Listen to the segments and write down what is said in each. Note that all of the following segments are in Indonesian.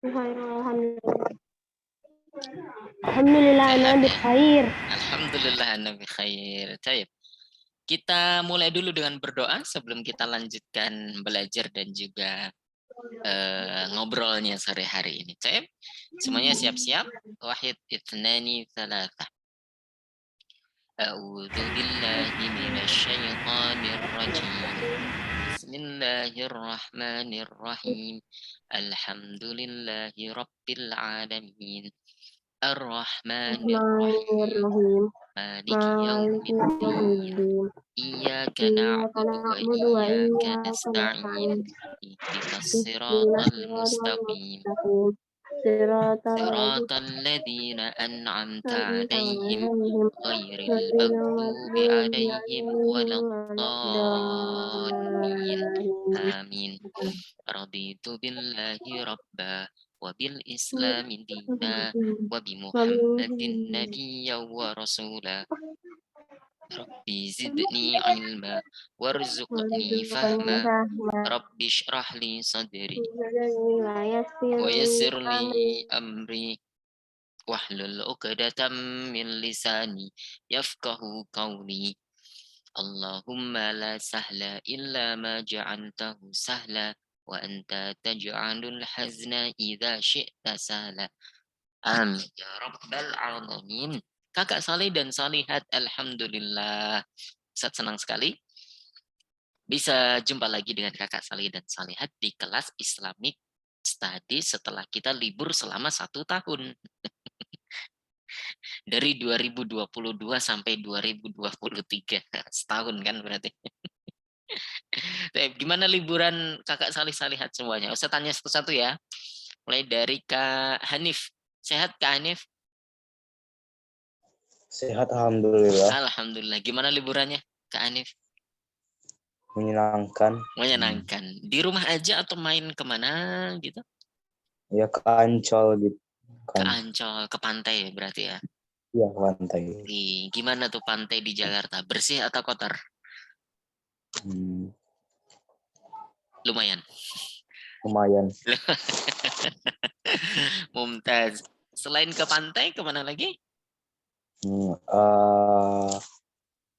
Alhamdulillah. Alhamdulillah ana Sehat bi ya? khair. Alhamdulillah ana bi khair. Baik. Kita mulai dulu dengan berdoa sebelum kita lanjutkan belajar dan juga ngobrolnya sore hari ini. Baik. Semuanya siap-siap. Wahid, ithnani, thalatha. A'udzu billahi minasyaitonir rajim. Bismillahirrahmanirrahim. Alhamdulillahi rabbil alamin. Ar-Rahmanir-Rahim. Bismillahirrahmanirrahim. Maliki Maliki yaumiddin. yaumiddin. Iyyaka Iyyaka na'budu wa na'budu wa iyyaka iyyaka nasta'in. nasta'in. Ihdinas Ihdinas siratal siratal mustaqim. mustaqim. Siratal ladzina Siratal ladzina an'amta an'amta 'alaihim alaihim ghairil ghairil maghdubi maghdubi 'alaihim 'alaihim waladdallin. waladdallin. Amin. Raditu billahi rabba wa bil islami dina wa bi Muhammadin nabiyya wa rasula. Rabbi zidni ilma warzuqni fahma. Rabbi shrah li sadri wa yassir li amri wahlul 'uqdatam min lisani yafqahu qawli. Allahumma la sahla illa ma ja'altahu sahla wa anta taj'alul hazna idza syi'ta sahla. Amin ya rabbal alamin. Kakak Saleh dan Salihat, alhamdulillah. Ustaz senang sekali bisa jumpa lagi dengan Kakak Saleh dan Salihat di kelas Islamic Study setelah kita libur selama 1 tahun. Dari 2022 sampai 2023. Setahun kan berarti. Gimana liburan Kakak Salih Salihat semuanya? Saya tanya satu-satu ya. Mulai dari Kak Hanif. Sehat Kak Hanif? Sehat alhamdulillah. Alhamdulillah. Gimana liburannya Kak Hanif? Menyenangkan. Menyenangkan. Di rumah aja atau main kemana gitu? Ya ke Ancol gitu Ke kan. Ancol, ke pantai berarti ya? Iya pantai. Gimana tuh pantai di Jakarta? Bersih atau kotor? Lumayan. Lumayan. Mumtaz. Selain ke pantai, kemana lagi?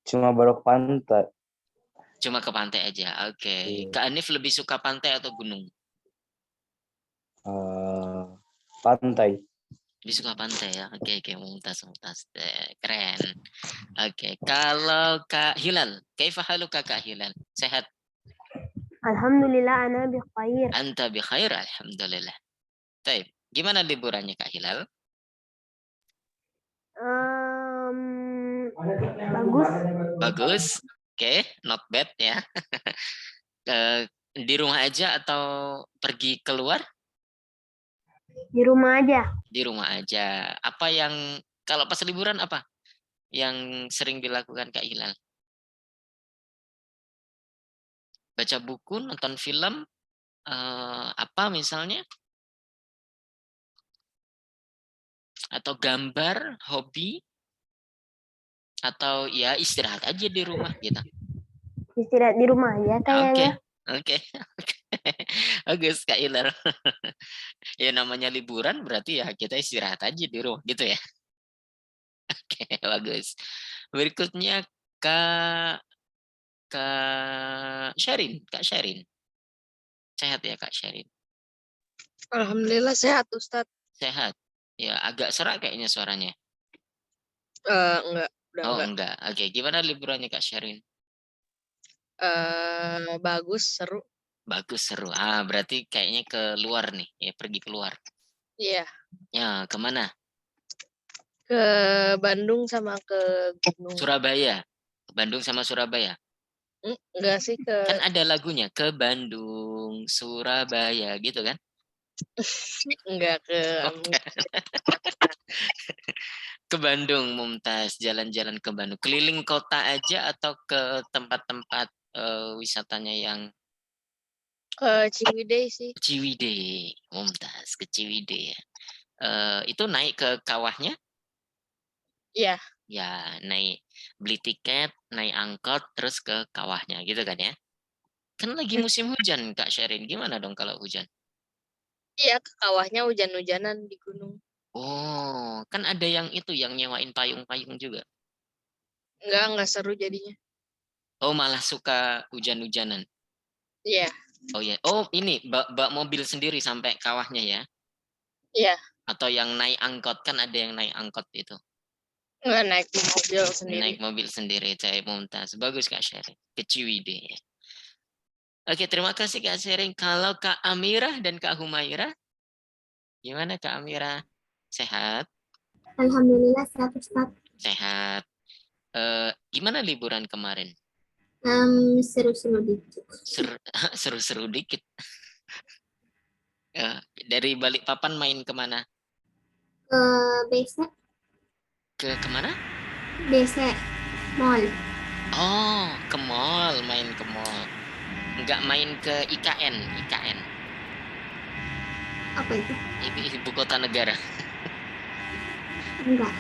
Cuma baru ke pantai. Cuma ke pantai aja. Oke. Kak Anif lebih suka pantai atau gunung? Pantai. Lebih suka pantai ya. Oke, mumtaz. Keren. Oke. Kalau Kak Hilal, kaifa haluka Kak Hilal? Sehat? Alhamdulillah ana bi khair. Anta bi khair, alhamdulillah. Baik. Gimana liburannya Kak Hilal? Bagus. Bagus. Oke, not bad ya. Di rumah aja atau pergi keluar? Di rumah aja. Di rumah aja. Apa yang kalau pas liburan apa yang sering dilakukan Kak Hilal? Baca buku, nonton film, apa misalnya? Atau gambar, hobi, atau ya istirahat aja di rumah gitu. Istirahat di rumah aja kayaknya. Oke. Bagus Kak Hilal. Ya namanya liburan berarti ya kita istirahat aja di rumah gitu ya. Oke, bagus. Berikutnya Kak Sherin, Kak Sherin. Sehat ya Kak Sherin? Alhamdulillah sehat Ustadz. Sehat. Ya agak serak kayaknya suaranya. Enggak, udah enggak. Oke, gimana liburannya Kak Sherin? Bagus, seru. Bagus, seru. Berarti kayaknya ke luar nih, ya pergi keluar. Iya. Ya, kemana? Ke Bandung sama ke Gunung. Surabaya. Bandung sama Surabaya. Enggak sih ke. Kan ada lagunya ke Bandung, Surabaya gitu kan? Enggak ke. Ke Bandung, Mumtaz. Jalan-jalan ke Bandung. Keliling kota aja atau ke tempat-tempat wisatanya yang Ke Ciwidey sih. Ciwidey, Mumtaz ke Ciwidey ya. Itu naik ke kawahnya? Iya. Ya, naik beli tiket, naik angkot, terus ke kawahnya gitu kan ya? Kan lagi musim hujan Kak Sherin, gimana dong kalau hujan? Iya, ke kawahnya hujan-hujanan di gunung. Oh, kan ada yang itu yang nyewain payung-payung juga. Enggak seru jadinya. Oh, malah suka hujan-hujanan. Iya, Oh ya. Oh, ini bak mobil sendiri sampai kawahnya ya? iya. Atau yang naik angkot, kan ada yang naik angkot itu. Enggak naik di mobil sendiri. Naik mobil sendiri, saya Mumtaz. Bagus Kak Sherin. Keciwide ya. Oke, terima kasih Kak Sherin. Kalau Kak Amirah dan Kak Humairah, gimana Kak Amirah? Sehat? Alhamdulillah sehat Ustaz. Sehat. Gimana liburan kemarin? Seru-seru dikit. Seru-seru dikit. Dari Balikpapan main kemana? Ke BC, Kemana? BC Mall. Oh, ke mall, main ke mall. Nggak main ke IKN, IKN. Apa itu? Ibu kota negara. Enggak.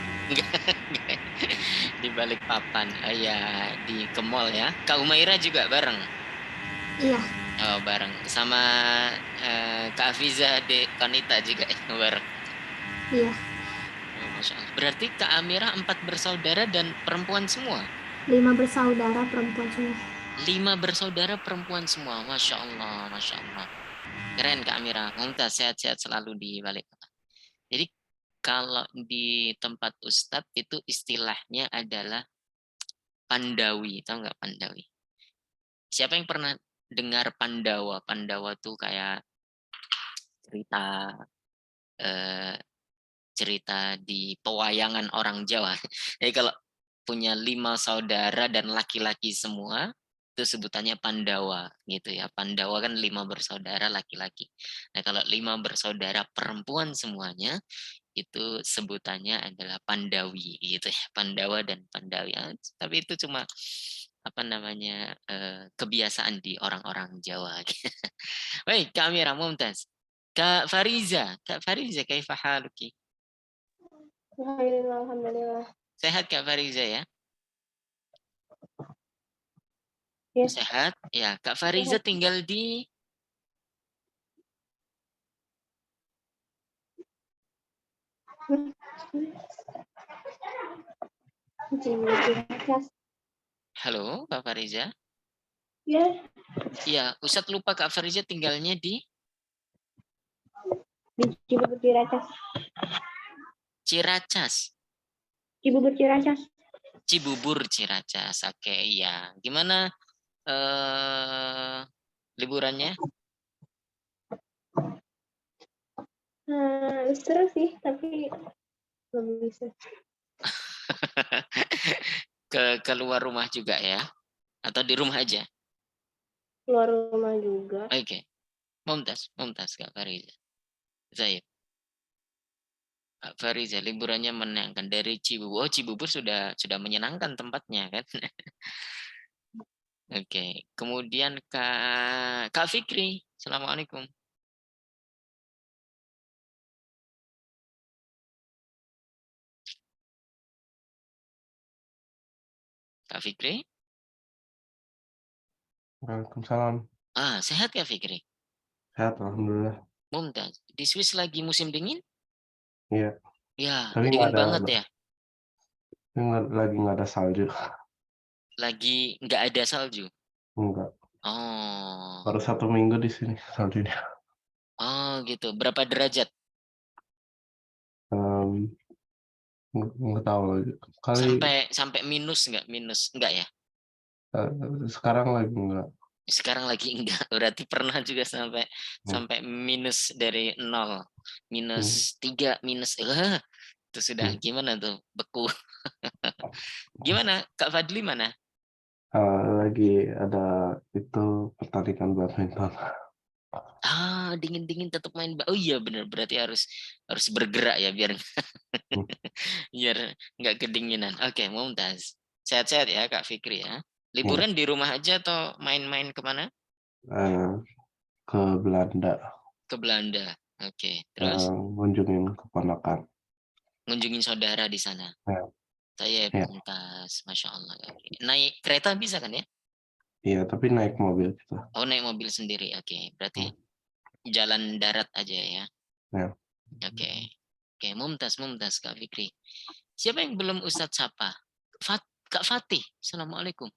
Di Balikpapan. Oh ya, di ke mall ya. Kak Umaira juga bareng. Iya. Oh, bareng. Sama Kak Afiza de Konita juga bareng. Iya. Oh, Masya Allah. Berarti Kak Amira 4 bersaudara dan perempuan semua? 5 bersaudara perempuan semua. 5 bersaudara perempuan semua. Masya Allah, Masya Allah. Keren Kak Amira. Mumtaz, sehat-sehat selalu di Balikpapan. Jadi kalau di tempat Ustadz itu istilahnya adalah Pandawi. Tahu nggak Pandawi? Siapa yang pernah dengar Pandawa? Pandawa tuh kayak cerita eh, cerita di pewayangan orang Jawa. Jadi kalau punya 5 saudara dan laki-laki semua, itu sebutannya Pandawa gitu ya. Pandawa kan 5 bersaudara laki-laki. Nah kalau 5 bersaudara perempuan semuanya, itu sebutannya adalah Pandawi gitu ya. Pandawa dan Pandawi. Tapi itu cuma apa namanya kebiasaan di orang-orang Jawa. Baik, Kak Amira Mumtaz. Kak Fariza, kaifa haluki? Alhamdulillah, alhamdulillah. Sehat Kak Fariza ya? Ya. Sehat? Ya, Kak Fariza tinggal di Halo, Kak Fariza? Ya. Iya, Ustadz lupa Kak Fariza tinggalnya di Di Cibubur Ciracas. Ciracas. Cibubur Ciracas. Cibubur Ciracas. Oke, iya. Gimana liburannya? Seru sih, tapi belum bisa. Keluar rumah juga ya? Atau di rumah aja? Keluar rumah juga. Oke. Mumtaz Kak Fariza. Saya. Kak Fariza, liburannya menyenangkan dari Cibubur. Oh, Cibubur sudah menyenangkan tempatnya kan? Oke. Kemudian Kak Fikri. Assalamualaikum. Kak Fikri? Waalaikumsalam. Sehat ya Fikri? Sehat, alhamdulillah. Mumtaz. Di Swiss lagi musim dingin? Iya. Ya, Tapi dingin banget ya. lagi nggak ada salju. Lagi nggak ada salju. Enggak. Oh. Baru 1 minggu di sini saljunya. Oh gitu. Berapa derajat? Nggak tahu lagi. Kali Sampai minus nggak? Minus enggak ya? sekarang lagi enggak. Sekarang lagi enggak. Berarti pernah juga sampai minus dari 0. Minus 3, minus itu sudah gimana tuh? Beku. Gimana? Kak Fadli mana? Lagi ada itu pertandingan badminton. Dingin-dingin tetap main. Oh iya benar, berarti harus bergerak ya biar biar nggak kedinginan. Oke, Mumtaz. Sehat-sehat ya Kak Fikri ya. Liburan di rumah aja atau main-main kemana? Ke Belanda. Ke Belanda. Oke, terus Ngunjungin keponakan. ngunjungin saudara di sana. Saya Ya. Mumtaz, Masya Allah. Oke. Naik kereta bisa kan ya? Iya, tapi naik mobil kita. Oh, naik mobil sendiri. Oke, berarti jalan darat aja ya. Ya. Oke. Oke, mumtaz Kak Fikri. Siapa yang belum Ustadz sapa? Kak Fatih. Assalamualaikum.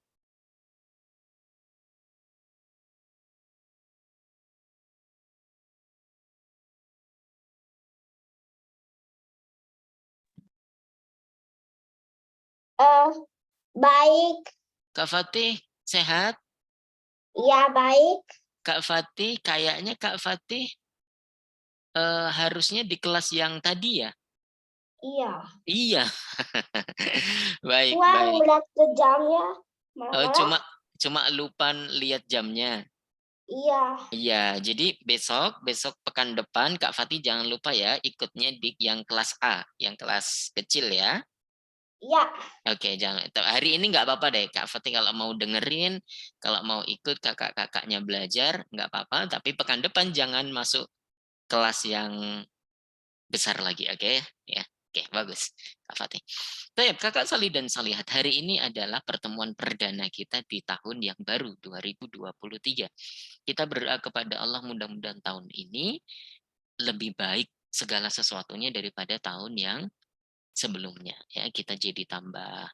Baik. Kak Fatih, sehat? Iya, baik. Kak Fatih, kayaknya Kak Fatih harusnya di kelas yang tadi ya? Iya. Iya. Baik, Wah, baik. ngeliat ke jamnya. Cuma lupa lihat jamnya. Iya. Iya, jadi besok pekan depan Kak Fatih jangan lupa ya ikutnya di yang kelas A, yang kelas kecil ya. Iya. Oke, jangan. Hari ini nggak apa-apa deh, Kak Fatih kalau mau dengerin, kalau mau ikut kakak-kakaknya belajar, nggak apa-apa. Tapi pekan depan jangan masuk kelas yang besar lagi, oke? Ya, oke, bagus, Kak Fatih. Baik, Kakak Salih dan Salihat, hari ini adalah pertemuan perdana kita di tahun yang baru, 2023. Kita berdoa kepada Allah mudah-mudahan tahun ini lebih baik segala sesuatunya daripada tahun yang sebelumnya. Ya, kita jadi tambah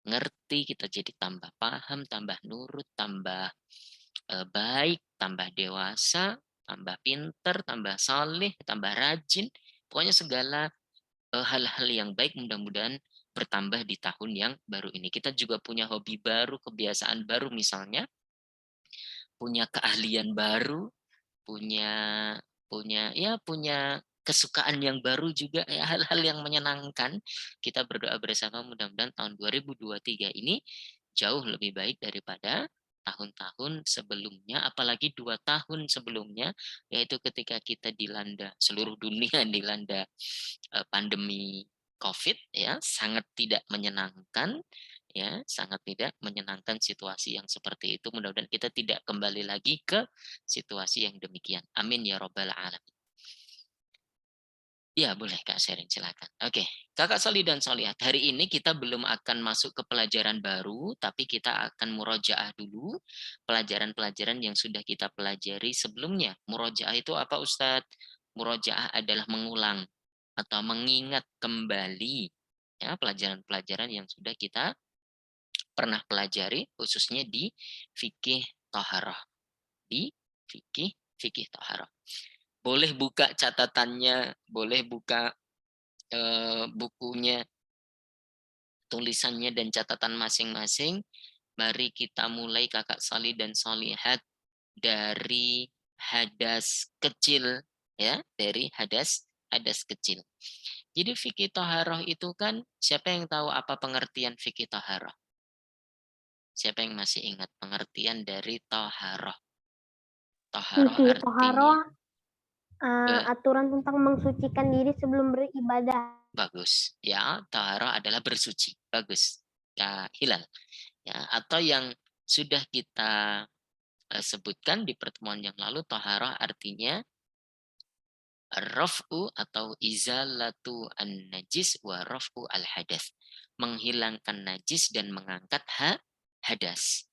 ngerti, kita jadi tambah paham, tambah nurut, tambah baik, tambah dewasa, tambah pinter, tambah saleh, tambah rajin. Pokoknya segala hal-hal yang baik mudah-mudahan bertambah di tahun yang baru ini. Kita juga punya hobi baru, kebiasaan baru misalnya, punya keahlian baru, punya punya kesukaan yang baru juga ya, hal-hal yang menyenangkan. Kita berdoa bersama mudah-mudahan tahun 2023 ini jauh lebih baik daripada tahun-tahun sebelumnya, apalagi 2 tahun sebelumnya, yaitu ketika kita dilanda, seluruh dunia dilanda pandemi COVID ya, sangat tidak menyenangkan ya, sangat tidak menyenangkan situasi yang seperti itu. Mudah-mudahan kita tidak kembali lagi ke situasi yang demikian. Amin ya robbal alamin. Ya, boleh Kak sharing, silakan. Oke, Kakak Soli dan Solihat, hari ini kita belum akan masuk ke pelajaran baru, tapi kita akan murojaah dulu pelajaran-pelajaran yang sudah kita pelajari sebelumnya. Murojaah itu apa Ustadz? Murojaah adalah mengulang atau mengingat kembali ya pelajaran-pelajaran yang sudah kita pernah pelajari, khususnya di fikih Thaharah. Di fikih Thaharah. Boleh buka catatannya, boleh buka bukunya, tulisannya dan catatan masing-masing. Mari kita mulai Kakak Salih dan Solihat dari hadas kecil ya, dari hadas kecil. Jadi fikih Thaharah itu kan, siapa yang tahu apa pengertian fikih Thaharah? Siapa yang masih ingat pengertian dari Thaharah? Thaharah artinya aturan tentang mensucikan diri sebelum beribadah. bagus ya, Thaharah adalah bersuci. Bagus Kak Hilal ya, atau yang sudah kita sebutkan di pertemuan yang lalu, Thaharah artinya raf'u atau izalatu an-najis wa raf'u al-hadas. Menghilangkan najis dan mengangkat hadas.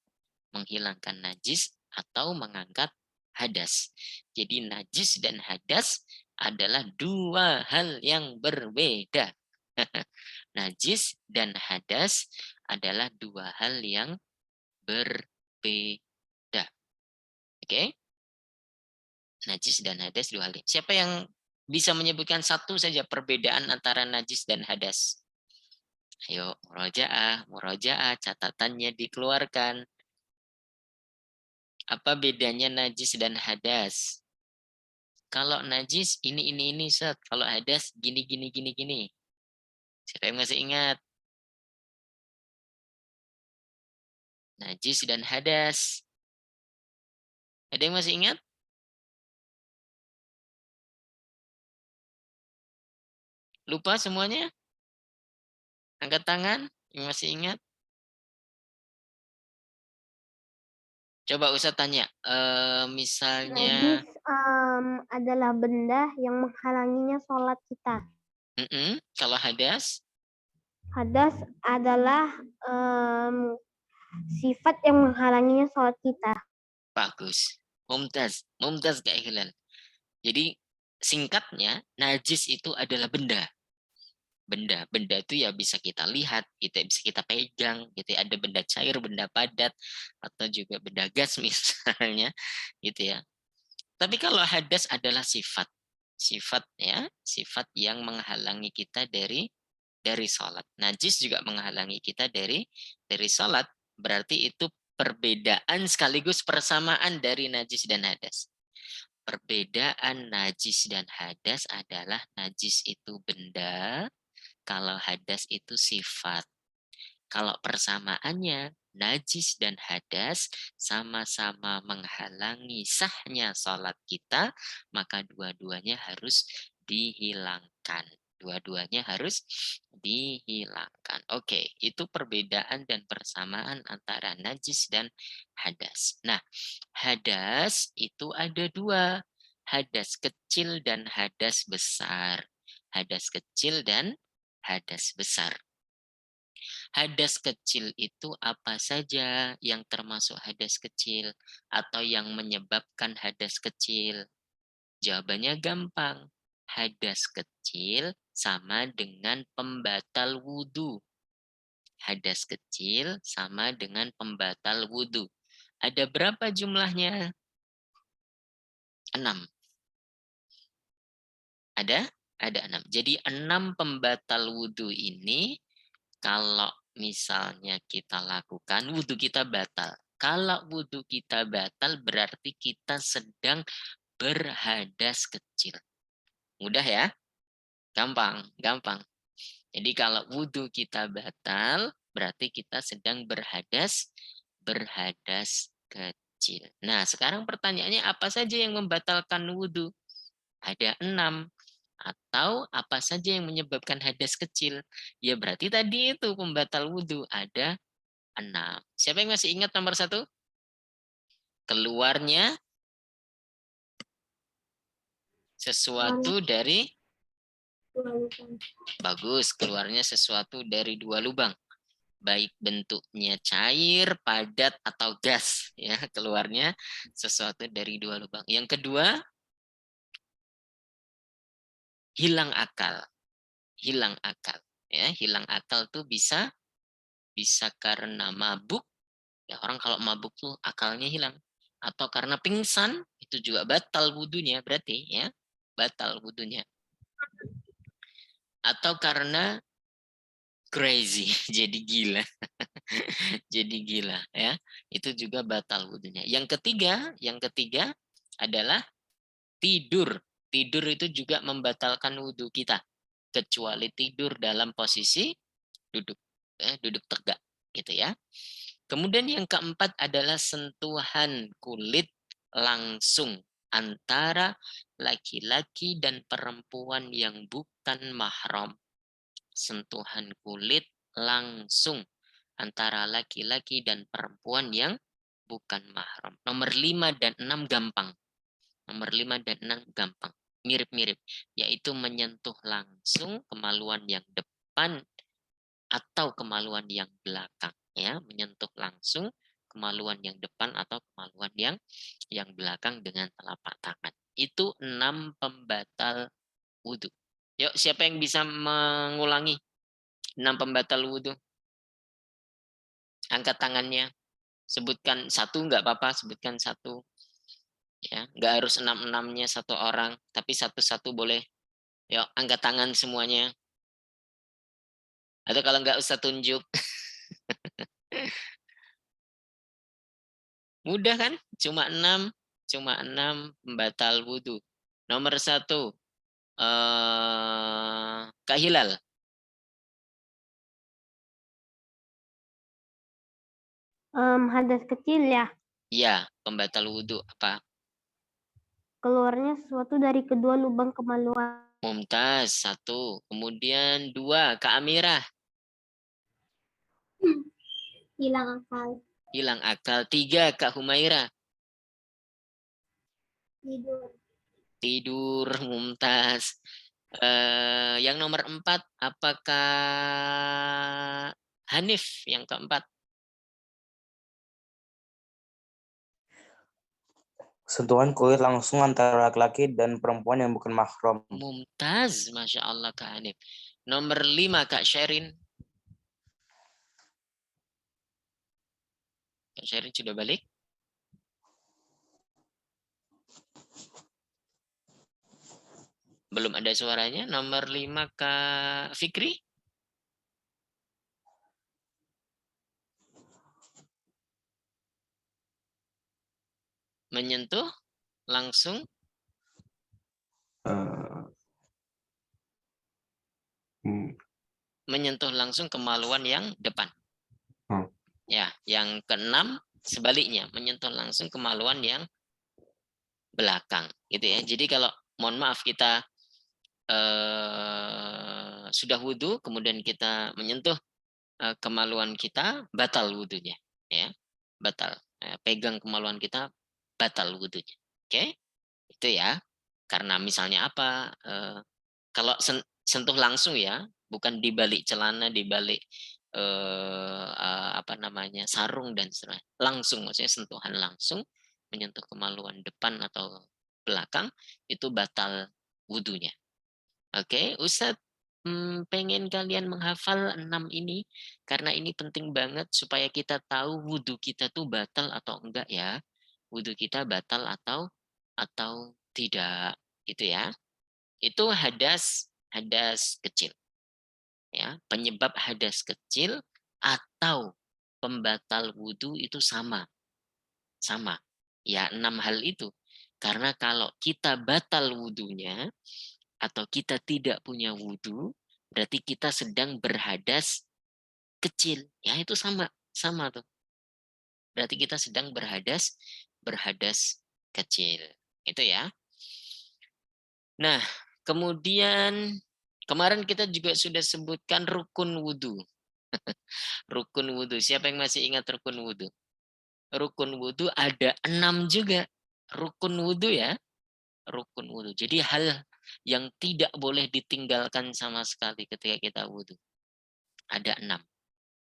Menghilangkan najis atau mengangkat hadas. Jadi najis dan hadas adalah dua hal yang berbeda. Najis dan hadas adalah dua hal yang berbeda. Oke? Najis dan hadas dua hal. Siapa yang bisa menyebutkan satu saja perbedaan antara najis dan hadas? Ayo, murojaah, catatannya dikeluarkan. Apa bedanya najis dan hadas? Kalau najis ini Ustaz. Kalau hadas gini. Siapa yang masih ingat? Najis dan hadas. Ada yang masih ingat? Lupa semuanya? Angkat tangan yang masih ingat. Coba Ustaz tanya, misalnya Najis adalah benda yang menghalanginya sholat kita. kalau hadas? Hadas adalah sifat yang menghalanginya sholat kita. Bagus. Mumtaz Kak Hilal. Jadi singkatnya, najis itu adalah benda. Benda itu ya bisa kita lihat, bisa kita pegang, gitu ya. Ada benda cair, benda padat, atau juga benda gas misalnya, gitu ya. Tapi kalau hadas adalah sifat ya, sifat yang menghalangi kita dari sholat. Najis juga menghalangi kita dari sholat. Berarti itu perbedaan sekaligus persamaan dari najis dan hadas. Perbedaan najis dan hadas adalah najis itu benda, kalau hadas itu sifat. Kalau persamaannya, najis dan hadas sama-sama menghalangi sahnya sholat kita, maka dua-duanya harus dihilangkan. Dua-duanya harus dihilangkan. Oke, itu perbedaan dan persamaan antara najis dan hadas. Nah, hadas itu ada dua. Hadas kecil dan hadas besar. Hadas kecil dan hadas besar. Hadas kecil itu apa saja yang termasuk hadas kecil atau yang menyebabkan hadas kecil? Jawabannya gampang. Hadas kecil sama dengan pembatal wudhu. Hadas kecil sama dengan pembatal wudhu. Ada berapa jumlahnya? 6. Ada 6. Jadi 6 pembatal wudhu ini kalau misalnya kita lakukan, wudhu kita batal. Kalau wudhu kita batal, berarti kita sedang berhadas kecil. Mudah ya? Gampang. Jadi kalau wudhu kita batal, berarti kita sedang berhadas kecil. Nah, sekarang pertanyaannya apa saja yang membatalkan wudhu? Ada 6. Atau apa saja yang menyebabkan hadas kecil? Ya berarti tadi itu pembatal wudhu ada 6. Siapa yang masih ingat nomor 1? Keluarnya sesuatu dari bagus, keluarnya sesuatu dari 2 lubang. Baik bentuknya cair, padat atau gas ya, keluarnya sesuatu dari 2 lubang. Yang kedua, hilang akal. Hilang akal ya, hilang akal tuh bisa karena mabuk. Ya, orang kalau mabuk tuh akalnya hilang. Atau karena pingsan, itu juga batal wudhunya berarti ya. Batal wudhunya. Atau karena crazy, jadi gila. Jadi gila ya. Itu juga batal wudhunya. Yang ketiga adalah tidur. Tidur itu juga membatalkan wudhu kita. Kecuali tidur dalam posisi duduk. Duduk tegak gitu ya. Kemudian yang keempat adalah sentuhan kulit langsung antara laki-laki dan perempuan yang bukan mahram. Sentuhan kulit langsung antara laki-laki dan perempuan yang bukan mahram. Nomor 5 dan 6 gampang. Nomor 5 dan 6 gampang. Mirip-mirip. Yaitu menyentuh langsung kemaluan yang depan atau kemaluan yang belakang. Ya, menyentuh langsung kemaluan yang depan atau kemaluan yang belakang dengan telapak tangan. Itu 6 pembatal wudhu. Yuk, siapa yang bisa mengulangi 6 pembatal wudhu? Angkat tangannya. Sebutkan 1 nggak apa-apa, sebutkan 1. Ya, nggak harus 6-6-nya 1 orang, tapi 1-1 boleh. Yuk, angkat tangan semuanya. Atau kalau nggak usah tunjuk. Mudah kan? Cuma 6 pembatal wudhu. Nomor 1, Kak Hilal. Hadas kecil ya. Iya, pembatal wudhu apa? Keluarnya sesuatu dari kedua lubang kemaluan. Mumtaz, 1. Kemudian 2, Kak Amirah. Hilang akal. Hilang akal. 3, Kak Humaira. Tidur, Mumtaz. Yang nomor 4, apakah Hanif yang keempat? Sentuhan kulit langsung antara laki-laki dan perempuan yang bukan mahram. Mumtaz, Masya Allah Kak Hanif. Nomor 5 Kak Sherin. Kak Sherin sudah balik? Belum ada suaranya. Nomor 5 Kak Fikri. Menyentuh langsung. Menyentuh langsung kemaluan yang depan. Ya, yang keenam sebaliknya, menyentuh langsung kemaluan yang belakang, gitu ya. Jadi kalau mohon maaf kita sudah wudhu, kemudian kita menyentuh kemaluan kita, batal wudhunya, ya, batal. Pegang kemaluan kita, batal wudhunya. Oke, itu ya. Karena misalnya apa? Kalau sentuh langsung ya, bukan di balik celana, di balik apa namanya sarung dan seterusnya. Langsung, maksudnya sentuhan langsung menyentuh kemaluan depan atau belakang itu batal wudhunya. Oke, Ustadz pengen kalian menghafal 6 ini karena ini penting banget supaya kita tahu wudhu kita tuh batal atau enggak ya. Wudhu kita batal atau tidak, gitu ya. Itu hadas kecil. Ya, penyebab hadas kecil atau pembatal wudhu itu sama. Ya, 6 hal itu. Karena kalau kita batal wudhunya atau kita tidak punya wudhu, berarti kita sedang berhadas kecil. Ya, itu sama tuh. Berarti kita sedang berhadas kecil. Itu ya. Nah, kemudian kemarin kita juga sudah sebutkan rukun wudhu. Rukun wudhu. Siapa yang masih ingat rukun wudhu? Rukun wudhu ada 6 juga. Rukun wudhu ya. Rukun wudhu. Jadi hal yang tidak boleh ditinggalkan sama sekali ketika kita wudhu. Ada 6.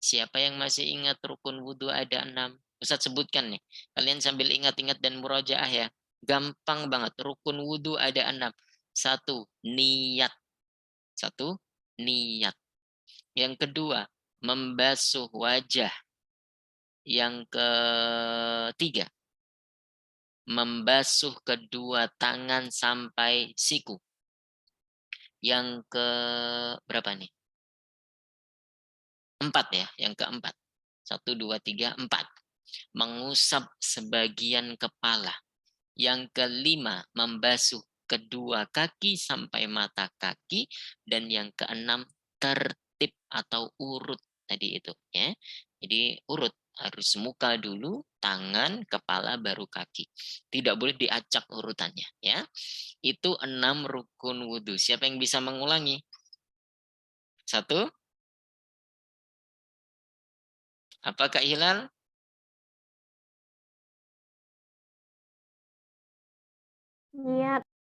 Siapa yang masih ingat rukun wudhu ada 6? Ustaz sebutkan nih. Kalian sambil ingat-ingat dan murajaah ya. Gampang banget. Rukun wudhu ada 6. 1. Niat. 1. Niat. Yang kedua, membasuh wajah. Yang ketiga, membasuh kedua tangan sampai siku. Yang ke berapa nih? 4 ya, yang keempat. 1, 2, 3, 4. Mengusap sebagian kepala. Yang kelima, membasuh kedua kaki sampai mata kaki. Dan yang keenam, tertib atau urut tadi itu ya. Jadi urut, harus muka dulu, tangan, kepala, baru kaki. Tidak boleh diacak urutannya ya. Itu 6 rukun wudhu. Siapa yang bisa mengulangi? 1. Apa Kak Hilal?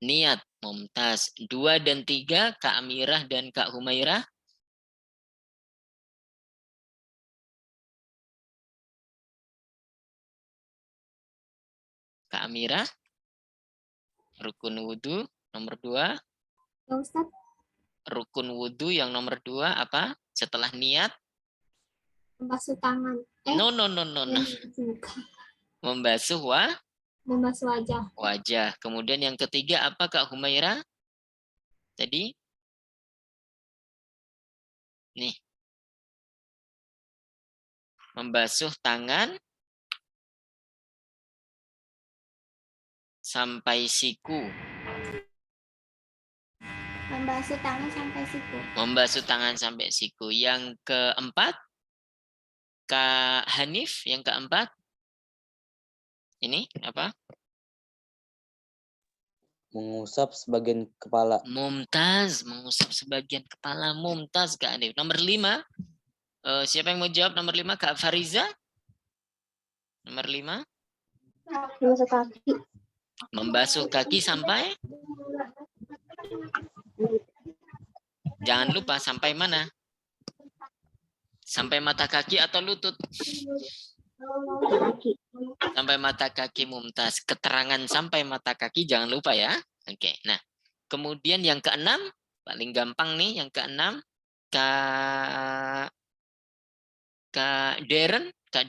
Niat, Mumtaz. 2 dan 3, Kak Amirah dan Kak Humairah. Kak Amirah. Rukun wudhu nomor 2. Ya Ustaz. Rukun wudhu yang nomor 2 apa? Setelah niat? Membasuh tangan. No. Membasuh Membasuh wajah. Wajah. Kemudian yang ketiga apa Kak Humairah? Tadi? Nih. Membasuh tangan sampai siku. Membasuh tangan sampai siku. Membasuh tangan sampai siku. Yang keempat, Kak Hanif, yang keempat. Ini apa? Mengusap sebagian kepala. Mumtaz, mengusap sebagian kepala. Mumtaz Kak Hanif. Nomor 5. Siapa yang mau jawab nomor 5? Kak Fariza? Nomor 5. Membasuh kaki. Membasuh kaki sampai? Jangan lupa sampai mana? Sampai mata kaki atau lutut? Kaki. Sampai mata kaki mumtaz. Keterangan sampai mata kaki jangan lupa ya. Oke. Nah, kemudian yang keenam, paling gampang nih yang keenam, Kak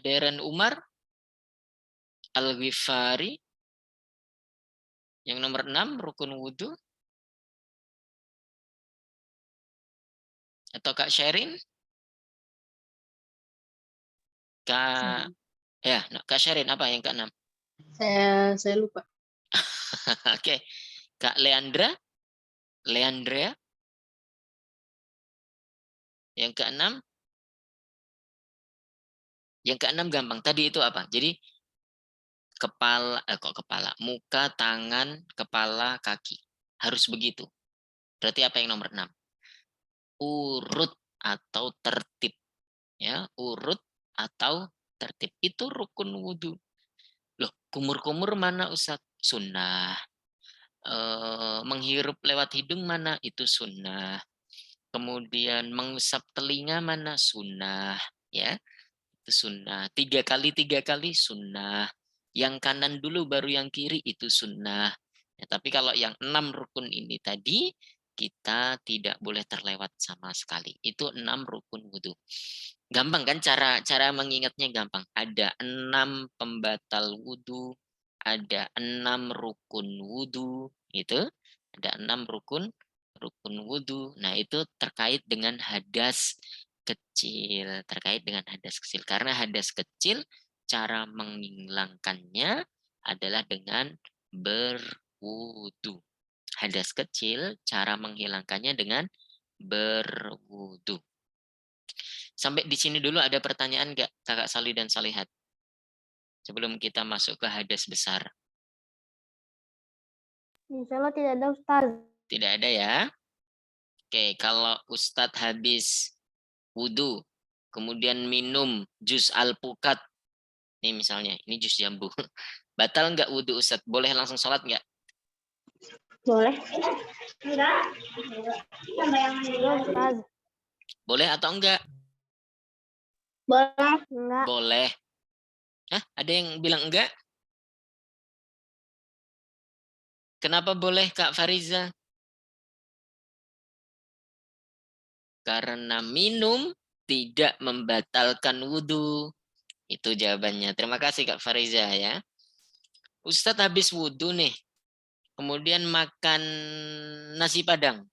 Deren Umar Al-Ghifari. Yang nomor 6, rukun wudhu. Atau Kak Sherin? Kak Sherin apa yang keenam? Saya lupa. Oke. Kak Leandrea? Yang keenam? Yang keenam gampang. Tadi itu apa? Jadi muka, tangan, kepala, kaki. Harus begitu. Berarti apa yang nomor 6? Urut atau tertib. Ya, urut atau tertib. Itu rukun wudhu. Loh, kumur-kumur mana Ustaz? Sunnah. Menghirup lewat hidung mana? Itu sunnah. Kemudian mengusap telinga mana? Sunnah. Ya, itu sunnah. 3 kali sunnah. Yang kanan dulu baru yang kiri itu sunnah. Ya, tapi kalau yang 6 rukun ini tadi kita tidak boleh terlewat sama sekali. Itu 6 rukun wudhu. Gampang kan cara mengingatnya gampang. Ada 6 pembatal wudhu, ada 6 rukun wudhu, itu ada 6 rukun wudhu. Nah, itu terkait dengan hadas kecil, karena hadas kecil cara menghilangkannya adalah dengan berwudhu. Hadas kecil cara menghilangkannya dengan berwudhu. Sampai di sini dulu ada pertanyaan nggak Kakak Salih dan Salihat? Sebelum kita masuk ke hadas besar. Insya Allah tidak ada Ustaz. Tidak ada ya? Oke, kalau Ustadz habis wudhu, kemudian minum jus alpukat, ini misalnya, ini jus jambu. Batal nggak wudhu Ustadz? Boleh langsung sholat nggak? Boleh. Enggak. Ustaz. Boleh atau enggak? Boleh. Enggak. Boleh. Hah? Ada yang bilang enggak? Kenapa boleh Kak Fariza? Karena minum tidak membatalkan wudhu. Itu jawabannya. Terima kasih Kak Fariza ya. Ustadz habis wudhu nih. Kemudian makan nasi padang.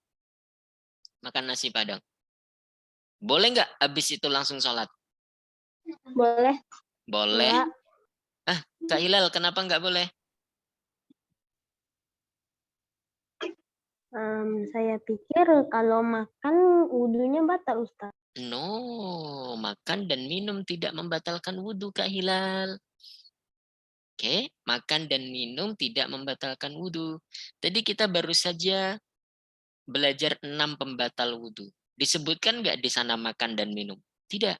Boleh nggak habis itu langsung sholat? Boleh. Boleh. Enggak. Kak Hilal, kenapa nggak boleh? Saya pikir kalau makan wudhunya batal Ustaz. No, makan dan minum tidak membatalkan wudhu Kak Hilal. Oke, makan dan minum tidak membatalkan wudhu. Tadi kita baru saja belajar 6 pembatal wudhu. Disebutkan nggak di sana makan dan minum? Tidak.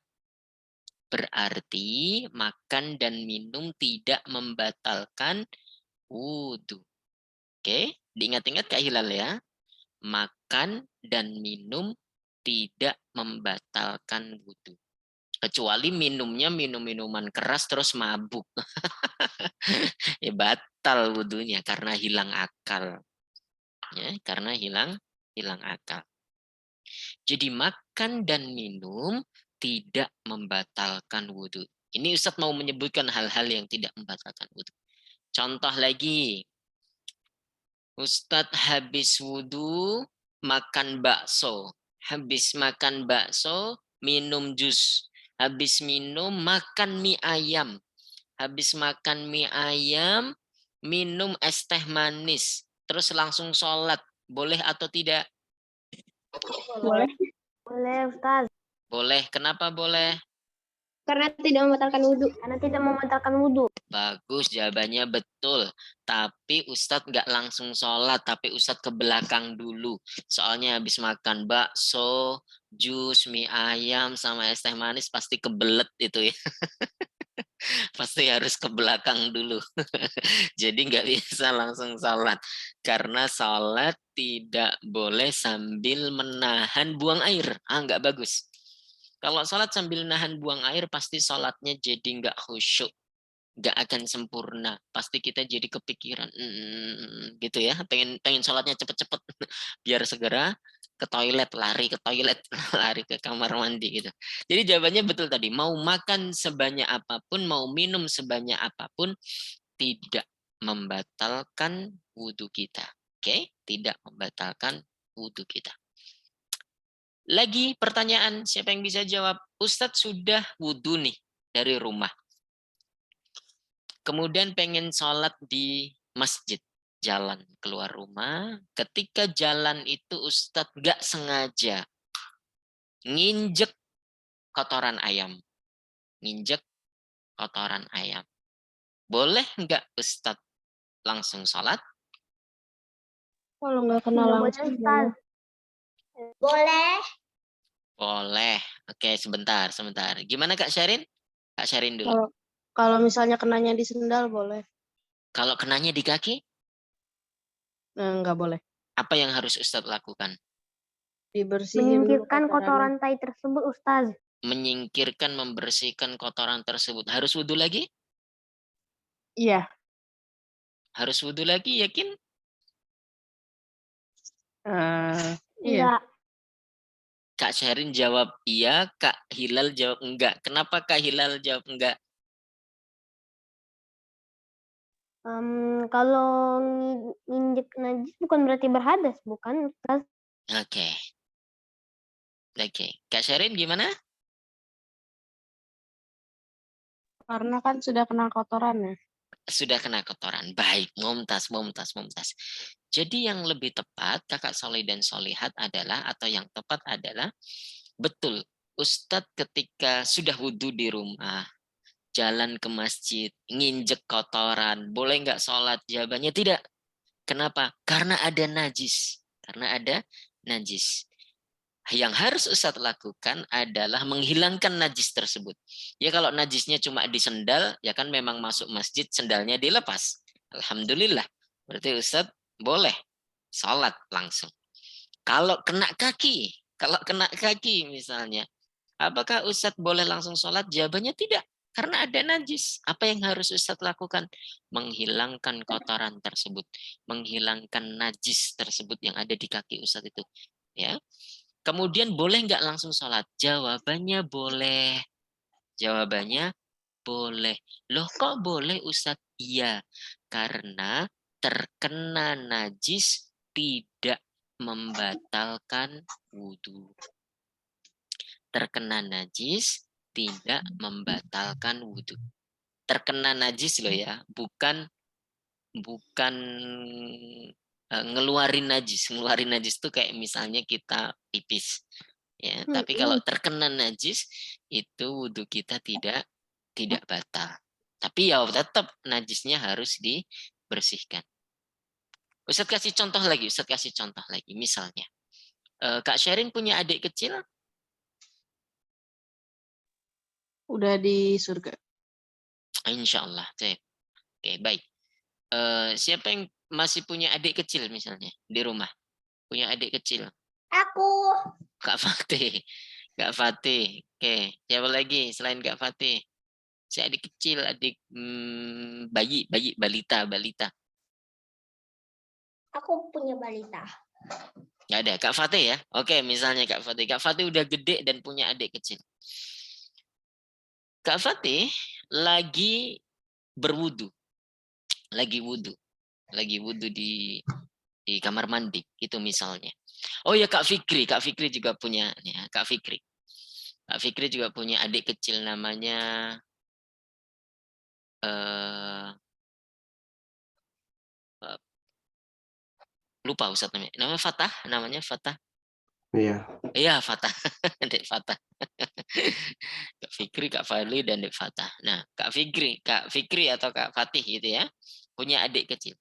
Berarti makan dan minum tidak membatalkan wudhu. Oke, diingat-ingat Kak Hilal ya. Makan dan minum tidak membatalkan wudhu. Kecuali minumnya minuman keras terus mabuk. Ya batal wudhunya karena hilang akal. Ya, karena hilang akal. Jadi makan dan minum tidak membatalkan wudhu. Ini Ustadz mau menyebutkan hal-hal yang tidak membatalkan wudhu. Contoh lagi. Ustadz habis wudhu makan bakso. Habis makan bakso minum jus. Habis minum makan mie ayam. Habis makan mie ayam minum es teh manis. Terus langsung sholat. Boleh atau tidak? Boleh. Boleh Ustaz. Boleh. Kenapa boleh? Karena tidak membatalkan wudhu. Bagus, jawabannya betul. Tapi Ustadz nggak langsung sholat, tapi Ustadz ke belakang dulu. Soalnya habis makan bakso, jus, mie ayam, sama es teh manis pasti kebelet itu ya. Pasti harus ke belakang dulu. Jadi nggak bisa langsung sholat. Karena sholat tidak boleh sambil menahan buang air. Nggak bagus. Kalau sholat sambil nahan buang air, pasti sholatnya jadi nggak khusyuk. nggak akan sempurna. Pasti kita jadi kepikiran, gitu ya. Pengen sholatnya cepet-cepet, biar segera ke toilet, lari ke toilet, lari ke kamar mandi gitu. Jadi jawabannya betul tadi. Mau makan sebanyak apapun, mau minum sebanyak apapun, tidak membatalkan wudhu kita. Oke, tidak membatalkan wudhu kita. Lagi pertanyaan, siapa yang bisa jawab? Ustadz sudah wudhu nih dari rumah. Kemudian pengen sholat di masjid. Jalan keluar rumah. Ketika jalan itu Ustadz nggak sengaja nginjek kotoran ayam. Nginjek kotoran ayam. Boleh nggak Ustadz langsung sholat? Kalau nggak kenal Nggak boleh, langsung Ustaz. boleh. Boleh. Boleh. Oke, sebentar. Gimana Kak Syarin? Kak Syarin dulu. Kalau misalnya kenanya di sendal boleh. Kalau kenanya di kaki, Nggak boleh. apa yang harus Ustadz lakukan? Dibersihin dulu Menyingkirkan kotorannya. kotoran tai tersebut, Ustaz. Menyingkirkan, membersihkan kotoran tersebut. Harus wudhu lagi? Iya. Harus wudhu lagi, yakin? Iya. Enggak. Kak Syarin jawab iya, Kak Hilal jawab enggak. Kenapa Kak Hilal jawab enggak? Kalau nginjek najis bukan berarti berhadas, bukan, Ustaz? Oke. Kak Syarin gimana? Karena kan sudah kena kotorannya. Sudah kena kotoran. Baik, mumtaz. Jadi yang lebih tepat, Kakak Soleh dan Solihat adalah, atau yang tepat adalah, betul, Ustadz ketika sudah wudhu di rumah, jalan ke masjid, nginjek kotoran, boleh nggak sholat? Jawabannya tidak. Kenapa? Karena ada najis. Yang harus Ustadz lakukan adalah menghilangkan najis tersebut. Ya kalau najisnya cuma di sendal, ya kan memang masuk masjid, sendalnya dilepas. Alhamdulillah. Berarti Ustadz boleh sholat langsung. Kalau kena kaki misalnya, apakah Ustadz boleh langsung sholat? Jawabannya tidak. Karena ada najis. Apa yang harus Ustadz lakukan? Menghilangkan kotoran tersebut. Menghilangkan najis tersebut yang ada di kaki Ustadz itu. Ya. Kemudian boleh nggak langsung sholat? Jawabannya boleh. Loh kok boleh Ustadz? Iya. Karena terkena najis tidak membatalkan wudhu. Terkena najis tidak membatalkan wudhu. Terkena najis loh ya, bukan ngeluarin najis. Ngeluarin najis itu kayak misalnya kita pipis. Ya, tapi kalau terkena najis itu wudhu kita tidak batal. Tapi ya tetap najisnya harus dibersihkan. Ustadz kasih contoh lagi. Misalnya, Kak Syarin punya adik kecil? Udah di surga. Insya Allah. Oke, baik. Siapa yang masih punya adik kecil misalnya di rumah? Punya adik kecil? Aku. Kak Fatih. Oke, siapa lagi selain Kak Fatih? Si adik kecil, adik bayi, balita. Aku punya balita. Nggak ada. Kak Fatih ya? Oke, misalnya Kak Fatih. Kak Fatih udah gede dan punya adik kecil. Kak Fatih lagi berwudu. Lagi wudu di kamar mandi itu misalnya. Oh ya Kak Fikri juga punya ya, Kak Fikri juga punya adik kecil namanya lupa Ustaz namanya Fatah. Iya. Iya, Fatah. Dek Fatah. Kak Fikri, Kak Fadli dan Dek Fatah. Nah, Kak Fikri atau Kak Fatih gitu ya, punya adik kecil.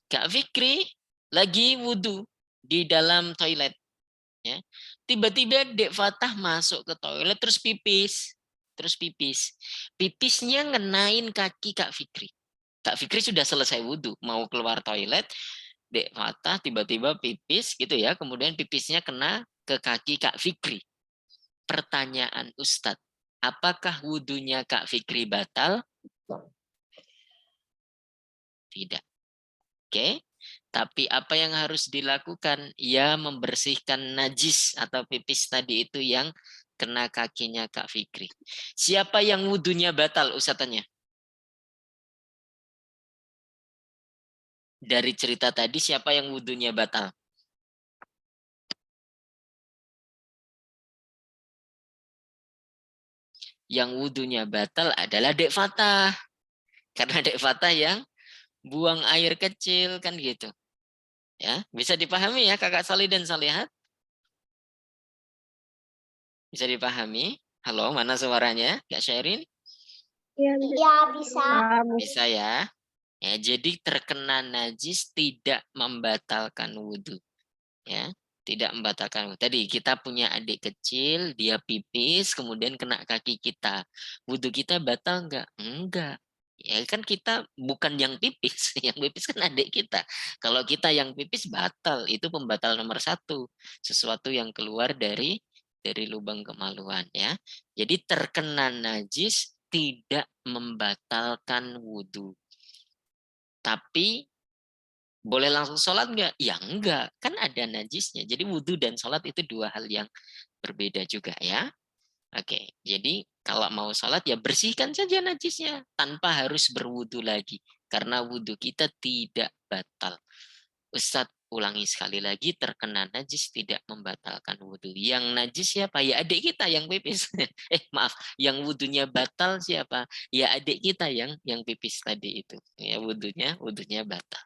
Kak Fikri lagi wudhu di dalam toilet. Ya. Tiba-tiba Dek Fatah masuk ke toilet terus pipis. Pipisnya ngenain kaki Kak Fikri. Kak Fikri sudah selesai wudhu, mau keluar toilet, Dek Fatah tiba-tiba pipis gitu ya, kemudian pipisnya kena ke kaki Kak Fikri. Pertanyaan Ustadz, apakah wudhunya Kak Fikri batal? Tidak. Oke. Tapi apa yang harus dilakukan? Ya membersihkan najis atau pipis tadi itu yang kena kakinya Kak Fikri. Siapa yang wudunya batal Ustaznya? Dari cerita tadi siapa yang wudunya batal? Yang wudunya batal adalah Dek Fatah. Karena Dek Fatah yang buang air kecil kan gitu. Ya, bisa dipahami ya Kakak Salih dan Salihat? Bisa dipahami? Halo, mana suaranya? Kak Sherin? Ya, bisa. Bisa ya. Ya, jadi terkena najis tidak membatalkan wudhu. Ya, tidak membatalkan wudhu. Tadi kita punya adik kecil, dia pipis, kemudian kena kaki kita. Wudhu kita batal enggak? Enggak. Ya kan kita bukan yang pipis, yang pipis kan adik kita. Kalau kita yang pipis batal, itu pembatal nomor 1. Sesuatu yang keluar dari lubang kemaluan ya. Jadi terkena najis tidak membatalkan wudhu. Tapi boleh langsung sholat enggak? Ya enggak, kan ada najisnya. Jadi wudhu dan sholat itu 2 hal yang berbeda juga ya. Oke, jadi kalau mau sholat ya bersihkan saja najisnya tanpa harus berwudhu lagi. Karena wudhu kita tidak batal. Ustadz ulangi sekali lagi, terkena najis tidak membatalkan wudhu. Yang najis siapa? Ya adik kita yang pipis. Maaf, yang wudhunya batal siapa? Ya adik kita yang pipis tadi itu. Ya wudhunya batal.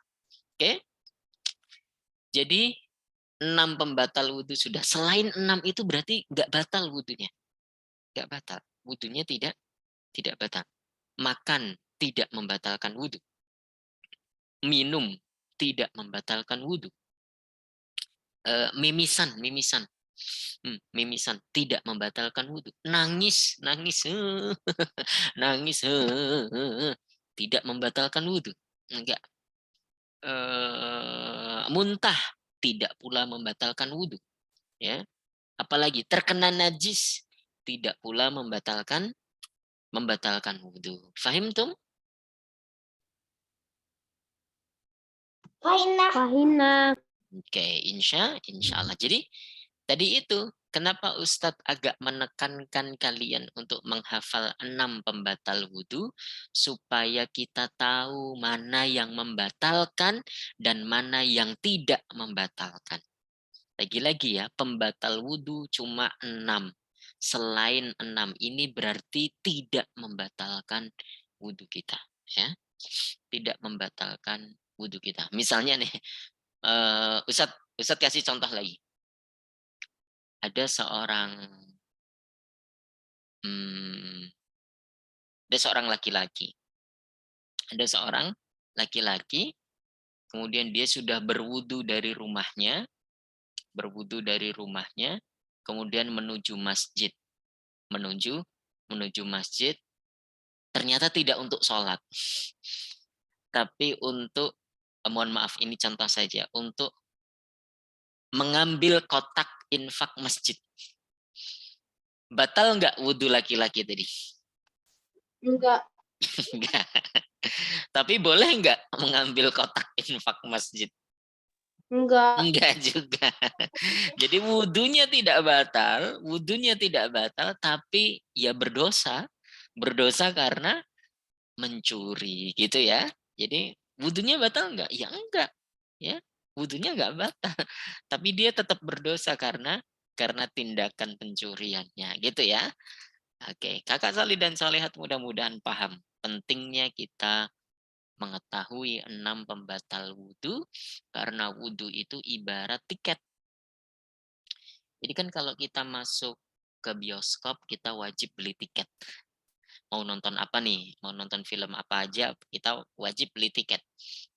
Oke? Jadi 6 pembatal wudhu sudah. Selain 6 itu berarti nggak batal wudhunya. Nggak batal. Wudhunya tidak batal. Makan tidak membatalkan wudhu. Minum tidak membatalkan wudhu. Mimisan tidak membatalkan wudhu. Nangis nangis tidak membatalkan wudhu. Enggak. Muntah tidak pula membatalkan wudhu. Ya. Apalagi terkena najis tidak pula membatalkan wudhu. Fahim tum? Fahina. Oke, insya Allah. Jadi tadi itu kenapa Ustadz agak menekankan kalian untuk menghafal 6 pembatal wudhu supaya kita tahu mana yang membatalkan dan mana yang tidak membatalkan. Lagi-lagi ya, pembatal wudhu cuma 6. Selain 6 ini berarti tidak membatalkan wudhu kita. Ya, tidak membatalkan wudhu kita. Misalnya nih, Ustadz kasih contoh lagi. Ada seorang laki-laki. Ada seorang laki-laki, kemudian dia sudah berwudu dari rumahnya, kemudian menuju masjid. Menuju masjid, ternyata tidak untuk sholat. Tapi untuk, mohon maaf ini contoh saja, untuk mengambil kotak infak masjid. Batal enggak wudhu laki-laki tadi? Enggak. Enggak. Tapi boleh enggak mengambil kotak infak masjid? Enggak. Enggak juga. Jadi wudhunya tidak batal, tapi ya berdosa. Berdosa karena mencuri gitu ya. Jadi wudhunya batal enggak? Ya enggak. Ya, wudhunya enggak batal. Tapi dia tetap berdosa karena tindakan pencuriannya gitu ya. Oke, Kakak Salih dan Salihat mudah-mudahan paham pentingnya kita mengetahui 6 pembatal wudhu, karena wudhu itu ibarat tiket. Jadi kan kalau kita masuk ke bioskop, kita wajib beli tiket. Mau nonton apa nih? Mau nonton film apa aja, kita wajib beli tiket.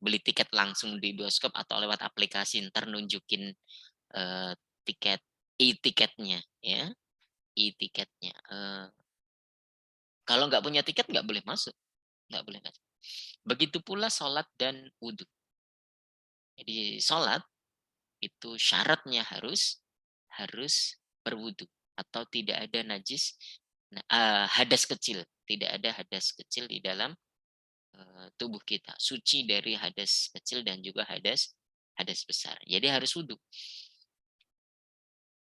Beli tiket langsung di bioskop atau lewat aplikasi, ntar nunjukin tiket, e-tiketnya. Ya. E-tiketnya. Kalau nggak punya tiket, nggak boleh masuk. Nggak boleh masuk. Begitu pula sholat dan wudhu. Jadi sholat itu syaratnya harus berwudhu atau tidak ada najis, hadas kecil, tidak ada hadas kecil di dalam tubuh kita, suci dari hadas kecil dan juga hadas besar. Jadi harus wudhu.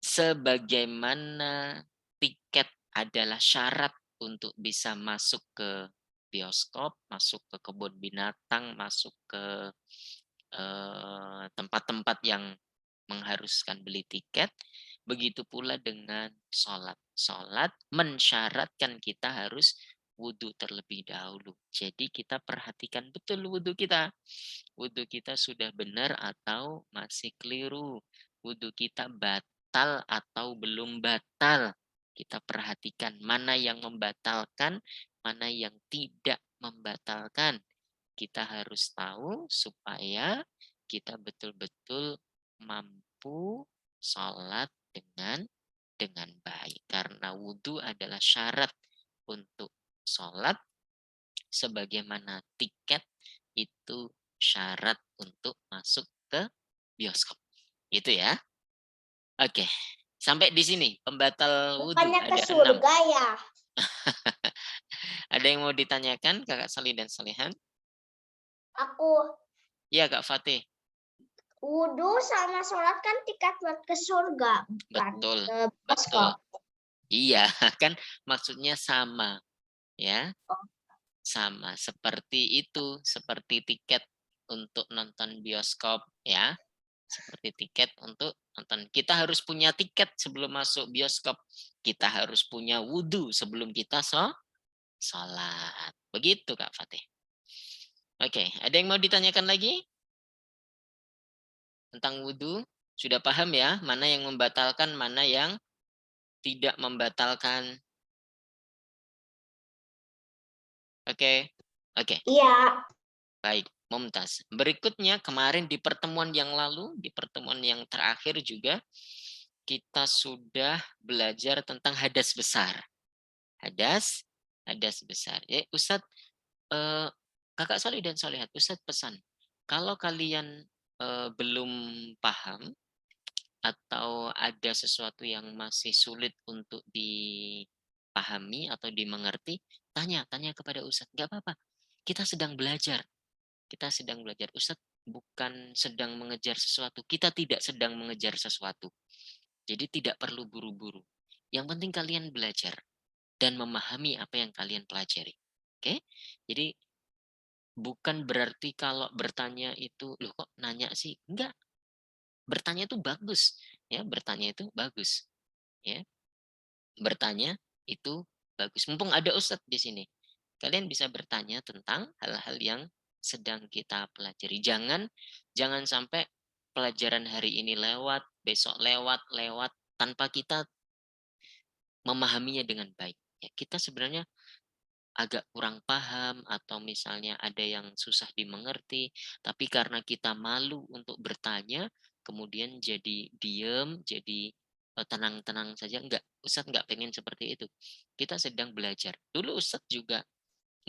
Sebagaimana tiket adalah syarat untuk bisa masuk ke bioskop, masuk ke kebun binatang, masuk ke tempat-tempat yang mengharuskan beli tiket, begitu pula dengan sholat. Sholat mensyaratkan kita harus wudhu terlebih dahulu. Jadi kita perhatikan betul wudhu kita. Wudhu kita sudah benar atau masih keliru. Wudhu kita batal atau belum batal. Kita perhatikan mana yang membatalkan, mana yang tidak membatalkan. Kita harus tahu supaya kita betul-betul mampu sholat dengan baik. Karena wudhu adalah syarat untuk sholat, sebagaimana tiket itu syarat untuk masuk ke bioskop. Itu ya. Oke, sampai di sini pembatal wudhu Bukannya ke ada 6. surga ya? Ada yang mau ditanyakan Kakak Sali dan Salihan? Aku Iya Kak Fatih. wudhu sama sholat kan tiket buat ke surga, bukan Betul, ke betul. bioskop. Iya, kan maksudnya sama, ya. Sama, seperti itu, seperti tiket untuk nonton bioskop, ya. Seperti tiket untuk nonton. Kita harus punya tiket sebelum masuk bioskop. Kita harus punya wudhu sebelum kita sholat. Begitu Kak Fatih. Oke, ada yang mau ditanyakan lagi? Tentang wudhu? Sudah paham ya, mana yang membatalkan, mana yang tidak membatalkan. Oke. Oke. Iya. Baik, Mumtaz. Berikutnya kemarin di pertemuan yang lalu, di pertemuan yang terakhir juga kita sudah belajar tentang hadas besar. Hadas besar. Ya, Ustadz, Kakak Solih dan Solihat, Ustadz pesan, kalau kalian belum paham atau ada sesuatu yang masih sulit untuk dipahami atau dimengerti, tanya kepada Ustadz. Nggak apa-apa, kita sedang belajar. Kita sedang belajar. Ustadz bukan sedang mengejar sesuatu. Kita tidak sedang mengejar sesuatu. Jadi tidak perlu buru-buru. Yang penting kalian belajar dan memahami apa yang kalian pelajari. Oke? Jadi bukan berarti kalau bertanya itu, loh kok nanya sih? Enggak. Bertanya itu bagus. Ya, bertanya itu bagus. Ya. Bertanya itu bagus. Mumpung ada Ustadz di sini. Kalian bisa bertanya tentang hal-hal yang sedang kita pelajari. Jangan sampai pelajaran hari ini lewat, besok lewat tanpa kita memahaminya dengan baik. Ya, kita sebenarnya agak kurang paham atau misalnya ada yang susah dimengerti, tapi karena kita malu untuk bertanya, kemudian jadi diem, jadi tenang-tenang saja. Enggak, Ustadz enggak pengen seperti itu. Kita sedang belajar. Dulu Ustadz juga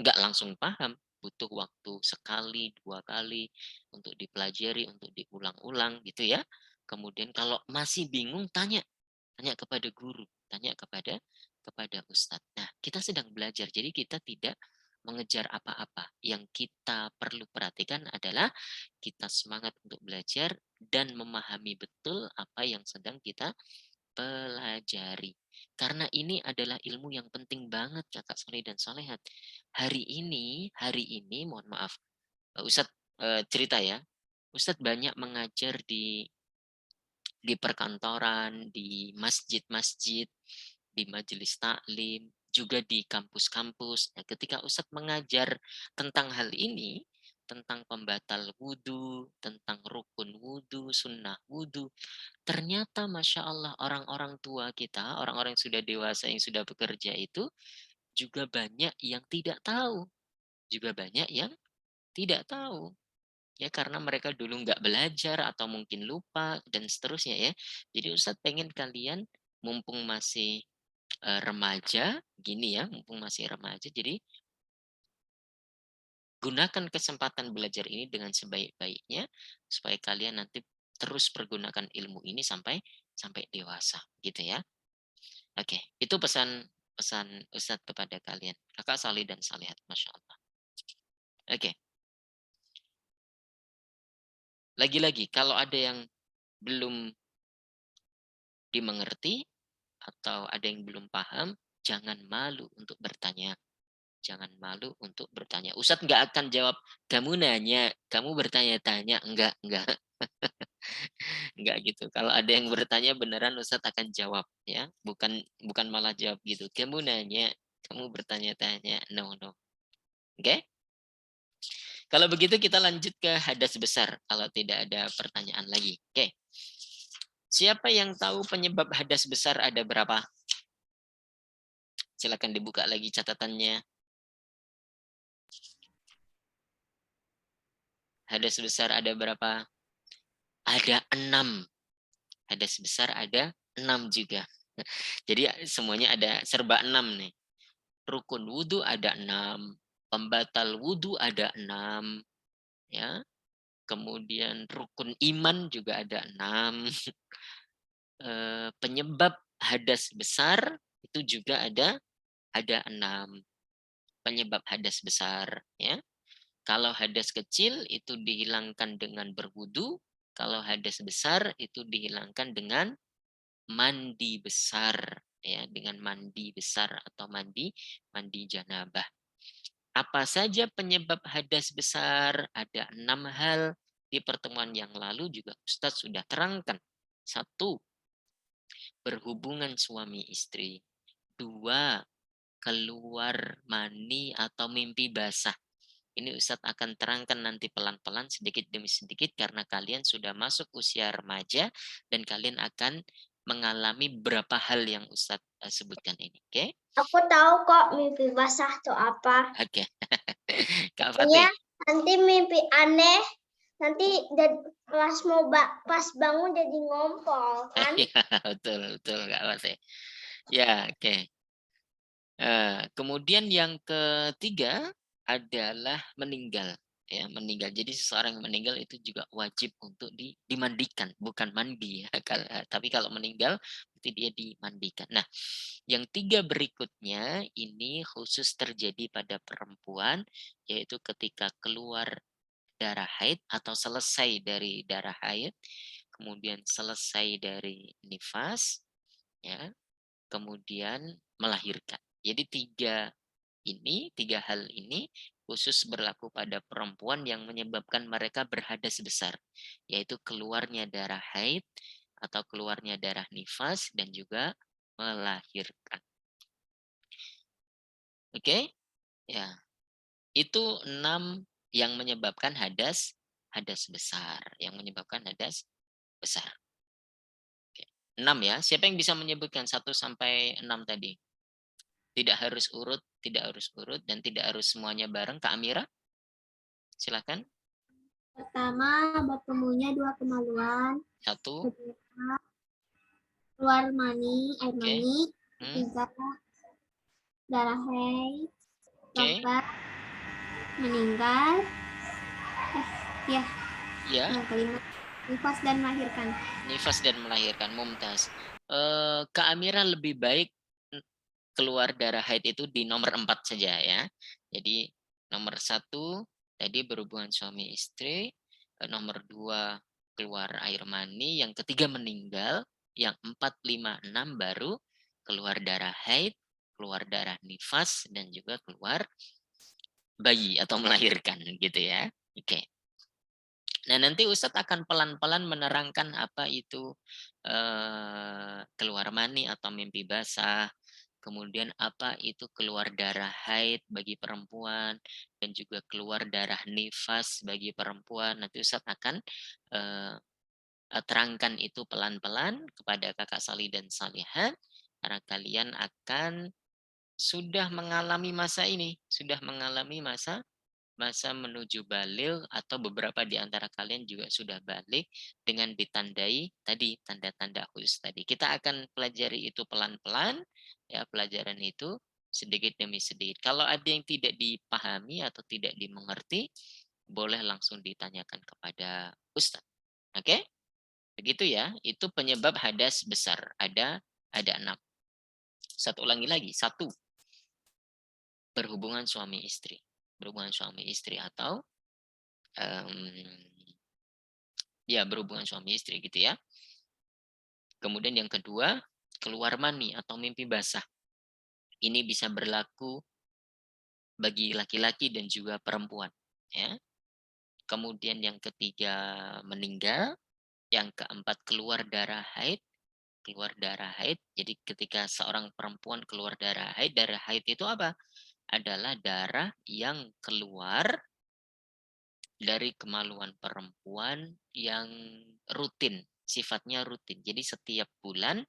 enggak langsung paham, butuh waktu sekali, 2 kali untuk dipelajari, untuk diulang-ulang gitu ya. Kemudian kalau masih bingung tanya kepada guru, tanya kepada ustadz. Nah, kita sedang belajar, jadi kita tidak mengejar apa-apa. Yang kita perlu perhatikan adalah kita semangat untuk belajar dan memahami betul apa yang sedang kita pelajari. Karena ini adalah ilmu yang penting banget Kakak Soleh dan Solehat. Hari ini mohon maaf, Ustadz cerita ya. Ustadz banyak mengajar di perkantoran, di masjid-masjid, di majelis taklim, juga di kampus-kampus. Nah, ketika Ustadz mengajar tentang hal ini, tentang pembatal wudhu, tentang rukun wudhu, sunnah wudhu, ternyata Masya Allah orang-orang tua kita, orang-orang yang sudah dewasa, yang sudah bekerja itu, juga banyak yang tidak tahu. Juga banyak yang tidak tahu. Ya karena mereka dulu nggak belajar atau mungkin lupa dan seterusnya ya. Jadi Ustadz pengen kalian mumpung masih remaja gini ya, mumpung masih remaja, jadi gunakan kesempatan belajar ini dengan sebaik-baiknya supaya kalian nanti terus pergunakan ilmu ini sampai dewasa gitu ya. Oke, itu pesan Ustadz kepada kalian. Kakak Salih dan Salihat, Masya Allah. Oke. Lagi-lagi, kalau ada yang belum dimengerti atau ada yang belum paham, jangan malu untuk bertanya. Jangan malu untuk bertanya. Ustadz nggak akan jawab, kamu nanya, kamu bertanya-tanya. Enggak. Enggak gitu. Kalau ada yang bertanya beneran Ustadz akan jawab ya. Bukan malah jawab gitu. Kamu nanya, kamu bertanya-tanya. No. Oke? Kalau begitu kita lanjut ke hadas besar kalau tidak ada pertanyaan lagi. Oke. Siapa yang tahu penyebab hadas besar ada berapa? Silakan dibuka lagi catatannya. Hadas besar ada berapa? Ada 6. Hadas besar ada 6 juga. Jadi semuanya ada serba 6 nih. Rukun wudhu ada 6. Pembatal wudhu ada 6. Ya. Kemudian rukun iman juga ada 6. Penyebab hadas besar itu juga ada 6. Penyebab hadas besar. Ya. Kalau hadas kecil itu dihilangkan dengan berwudu. Kalau hadas besar itu dihilangkan dengan mandi besar, ya, dengan mandi besar atau mandi janabah. Apa saja penyebab hadas besar? Ada 6 hal. Di pertemuan yang lalu juga Ustadz sudah terangkan. 1, berhubungan suami istri. 2, keluar mani atau mimpi basah. Ini Ustadz akan terangkan nanti pelan-pelan sedikit demi sedikit karena kalian sudah masuk usia remaja dan kalian akan mengalami berapa hal yang Ustadz sebutkan ini. Oke? Aku tahu kok mimpi basah tuh apa. Oke. Kak Fatih. Nanti mimpi aneh, nanti pas bangun jadi ngompol kan? betul Kak Fatih. Ya, oke. Kemudian yang ketiga adalah meninggal. Ya, meninggal. Jadi seseorang yang meninggal itu juga wajib untuk dimandikan, bukan mandi ya. Tapi kalau meninggal itu dia dimandikan. Nah, yang 3 berikutnya ini khusus terjadi pada perempuan, yaitu ketika keluar darah haid atau selesai dari darah haid, kemudian selesai dari nifas, ya, kemudian melahirkan. Jadi 3 hal ini khusus berlaku pada perempuan yang menyebabkan mereka berhadas besar, yaitu keluarnya darah haid atau keluarnya darah nifas dan juga melahirkan. Oke? Ya. Itu 6 yang menyebabkan hadas besar, yang menyebabkan hadas besar. Oke. 6 ya. Siapa yang bisa menyebutkan 1 sampai 6 tadi? Tidak harus urut, dan tidak harus semuanya bareng. Kak Amira, silakan. Pertama, bertemunya 2 kemaluan. 1. Kedua, keluar mani, air mani. 3, darah haid. 4, meninggal. Ya. Yang kelima, nifas dan melahirkan. Nifas dan melahirkan, mumtaz. Kak Amira lebih baik keluar darah haid itu di nomor 4 saja ya. Jadi nomor 1 tadi berhubungan suami istri, nomor 2 keluar air mani, yang ketiga meninggal, yang 4, 5, 6 baru keluar darah haid, keluar darah nifas, dan juga keluar bayi atau melahirkan gitu ya. Oke. Nah, nanti Ustadz akan pelan-pelan menerangkan apa itu keluar mani atau mimpi basah, kemudian apa itu keluar darah haid bagi perempuan, dan juga keluar darah nifas bagi perempuan. Nanti Ustadz akan terangkan itu pelan-pelan kepada kakak Salih dan Salihah, karena kalian akan sudah mengalami masa ini, sudah mengalami masa menuju balik, atau beberapa di antara kalian juga sudah balik dengan ditandai tadi tanda-tanda khusus tadi. Kita akan pelajari itu pelan-pelan ya, pelajaran itu sedikit demi sedikit. Kalau ada yang tidak dipahami atau tidak dimengerti, boleh langsung ditanyakan kepada Ustadz. Oke? Begitu ya. Itu penyebab hadas besar. Ada 6. Satu ulangi lagi. 1, berhubungan suami istri. berhubungan suami istri atau ya berhubungan suami istri gitu ya. Kemudian yang kedua, keluar mani atau mimpi basah. Ini bisa berlaku bagi laki-laki dan juga perempuan. Ya. Kemudian yang ketiga, meninggal. Yang keempat, keluar darah haid. Keluar darah haid. Jadi ketika seorang perempuan keluar darah haid itu apa? Adalah darah yang keluar dari kemaluan perempuan yang rutin, sifatnya rutin. Jadi setiap bulan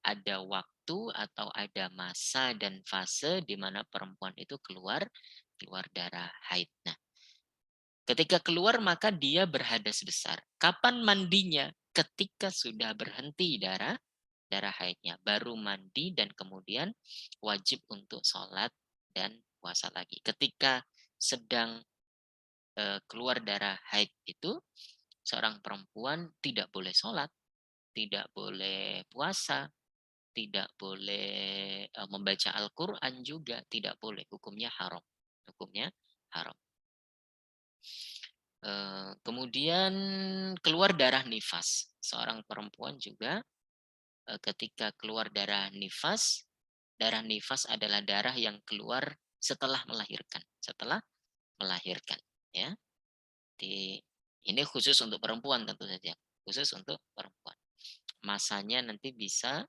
ada waktu atau ada masa dan fase di mana perempuan itu keluar darah haid. Nah, ketika keluar maka dia berhadas besar. Kapan mandinya? Ketika sudah berhenti darah haidnya, baru mandi dan kemudian wajib untuk sholat dan puasa lagi. Ketika sedang keluar darah haid itu, seorang perempuan tidak boleh sholat, tidak boleh puasa, tidak boleh membaca Al-Quran juga, tidak boleh. Hukumnya haram. Hukumnya haram. Kemudian keluar darah nifas. Seorang perempuan juga ketika keluar darah nifas adalah darah yang keluar setelah melahirkan. Setelah melahirkan. Ya. Ini khusus untuk perempuan tentu saja. Khusus untuk perempuan. Masanya nanti bisa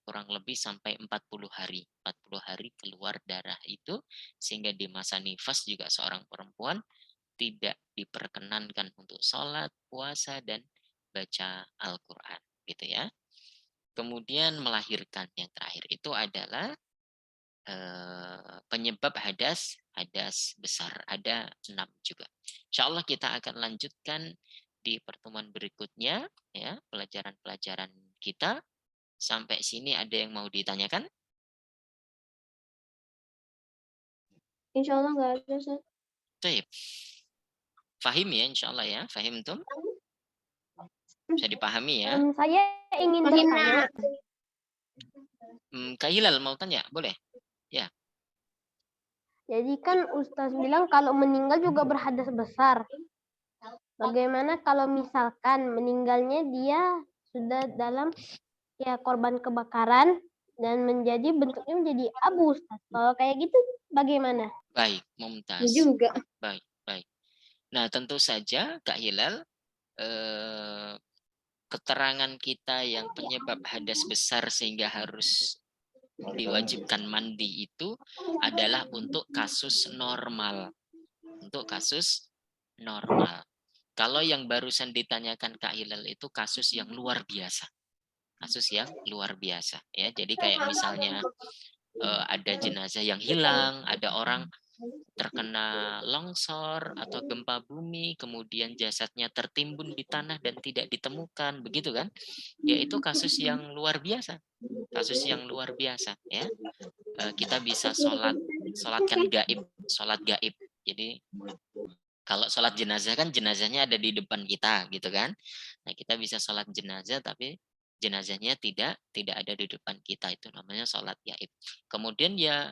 kurang lebih sampai 40 hari. 40 hari keluar darah itu, sehingga di masa nifas juga seorang perempuan tidak diperkenankan untuk sholat, puasa, dan baca Al-Quran. Gitu ya. Kemudian melahirkan yang terakhir itu adalah penyebab hadas besar. Ada 6 juga. Insya Allah kita akan lanjutkan di pertemuan berikutnya, ya, pelajaran-pelajaran kita. Sampai sini ada yang mau ditanyakan? Insya Allah nggak ada, Ustaz. Baik. Fahim ya, insya Allah ya. Fahim tuh? Bisa dipahami ya. Saya ingin bertanya. Kak Hilal mau tanya? Boleh? Ya. Jadi kan Ustaz bilang kalau meninggal juga berhadas besar. Bagaimana kalau misalkan meninggalnya dia sudah dalam ya korban kebakaran dan bentuknya menjadi abu, Ustaz. Kalau kayak gitu bagaimana? Baik, Mumtaz. Juga. Baik. Nah, tentu saja Kak Hilal, keterangan kita yang penyebab hadas besar sehingga harus diwajibkan mandi itu adalah untuk kasus normal. Untuk kasus normal. Kalau yang barusan ditanyakan Kak Hilal itu kasus yang luar biasa. Kasus yang luar biasa. Ya, jadi kayak misalnya ada jenazah yang hilang, ada orang terkena longsor atau gempa bumi, kemudian jasadnya tertimbun di tanah dan tidak ditemukan, begitu kan? Yaitu kasus yang luar biasa. Kasus yang luar biasa, ya. Kita bisa sholatkan gaib, sholat gaib. Jadi kalau sholat jenazah kan jenazahnya ada di depan kita, gitu kan? Nah, kita bisa sholat jenazah tapi jenazahnya tidak ada di depan kita, itu namanya sholat gaib. Kemudian ya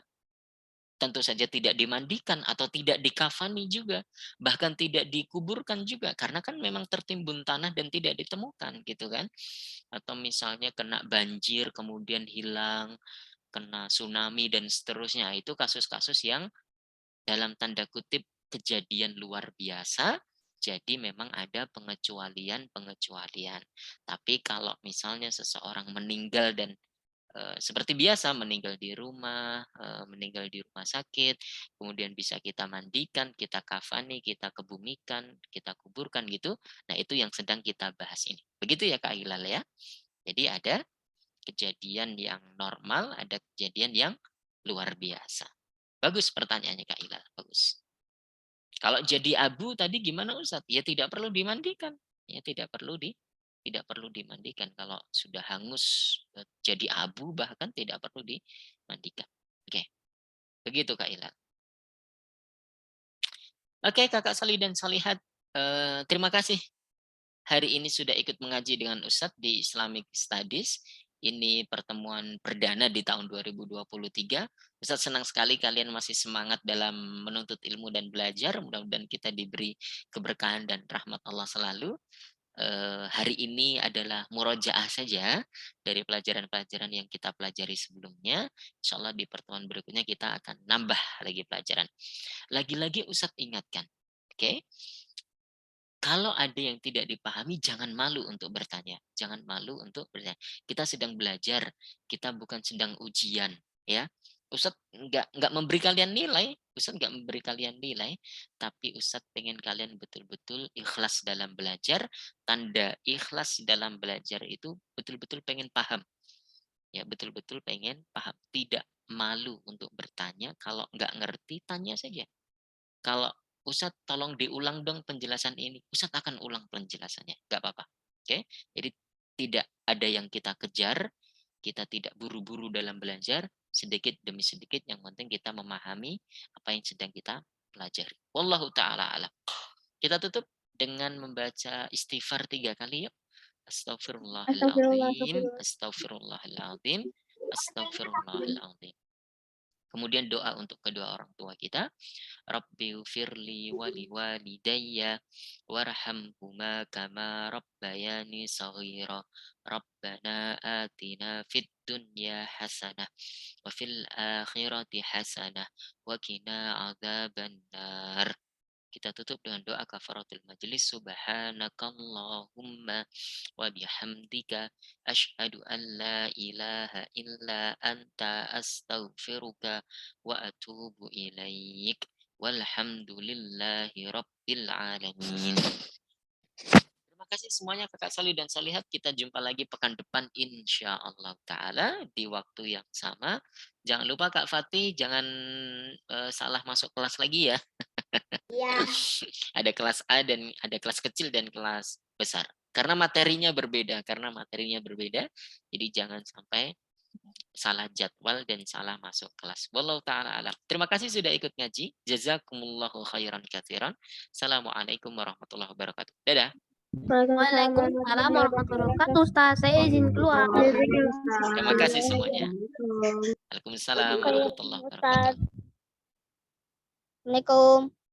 tentu saja tidak dimandikan atau tidak dikafani juga, bahkan tidak dikuburkan juga, karena kan memang tertimbun tanah dan tidak ditemukan, gitu kan? Atau misalnya kena banjir kemudian hilang, kena tsunami dan seterusnya, itu kasus-kasus yang dalam tanda kutip kejadian luar biasa. Jadi memang ada pengecualian. Tapi kalau misalnya seseorang meninggal dan seperti biasa meninggal di rumah sakit, kemudian bisa kita mandikan, kita kafani, kita kebumikan, kita kuburkan gitu. Nah, itu yang sedang kita bahas ini. Begitu ya Kak Hilal ya. Jadi ada kejadian yang normal, ada kejadian yang luar biasa. Bagus pertanyaannya Kak Hilal, bagus. Kalau jadi abu tadi gimana Ustadz? Ya tidak perlu dimandikan. Ya tidak perlu dimandikan. Kalau sudah hangus jadi abu bahkan tidak perlu dimandikan. Oke. Begitu Kak Ilal. Oke Kakak Salih dan Salihat, terima kasih hari ini sudah ikut mengaji dengan Ustadz di Islamic Studies. Ini pertemuan perdana di tahun 2023. Ustaz senang sekali kalian masih semangat dalam menuntut ilmu dan belajar. Mudah-mudahan kita diberi keberkahan dan rahmat Allah selalu. Hari ini adalah murojaah saja dari pelajaran-pelajaran yang kita pelajari sebelumnya. Insya Allah di pertemuan berikutnya kita akan nambah lagi pelajaran. Lagi-lagi Ustadz ingatkan, oke? Kalau ada yang tidak dipahami, jangan malu untuk bertanya. Jangan malu untuk bertanya. Kita sedang belajar, kita bukan sedang ujian, ya. Ustadz nggak memberi kalian nilai, Ustadz nggak memberi kalian nilai, tapi Ustadz pengen kalian betul-betul ikhlas dalam belajar. Tanda ikhlas dalam belajar itu betul-betul pengen paham, ya betul-betul pengen paham. Tidak malu untuk bertanya. Kalau nggak ngerti, tanya saja. Kalau Ustadz tolong diulang dong penjelasan ini, Ustadz akan ulang penjelasannya, nggak apa-apa. Oke, jadi tidak ada yang kita kejar, kita tidak buru-buru dalam belajar, sedikit demi sedikit, yang penting kita memahami apa yang sedang kita pelajari. Wallahu ta'ala alam. Kita tutup dengan membaca istighfar 3 kali yuk. Astaghfirullahaladzim, astaghfirullahaladzim, astaghfirullahaladzim. Kemudian doa untuk kedua orang tua kita. Rabbi ufirli wali walidayya warhamhuma kama rabbayani saghira. Rabbana atina fid dunya hasanah wa fil akhirati hasanah wa qina adzabannar. Kita tutup dengan doa kafaratul majlis. Subhanakallahumma wa bihamdika asyhadu an la ilaha illa anta astaghfiruka wa atubu ilaik. Walhamdulillahi rabbil alamin. Terima kasih semuanya Kakak Sali dan Salihat. Kita jumpa lagi pekan depan insya Allah Ta'ala di waktu yang sama. Jangan lupa Kak Fatih, jangan salah masuk kelas lagi ya. Iya. Ada kelas A dan ada kelas kecil dan kelas besar. Karena materinya berbeda, jadi jangan sampai salah jadwal dan salah masuk kelas. Wallahu ta'ala alam. Terima kasih sudah ikut ngaji. Jazakumullahu khairan katsiran. Assalamualaikum warahmatullahi wabarakatuh. Dadah. Waalaikumsalam warahmatullahi wabarakatuh. Ustaz, saya izin keluar. Terima kasih semuanya. Waalaikumsalam warahmatullahi wabarakatuh. Assalamualaikum.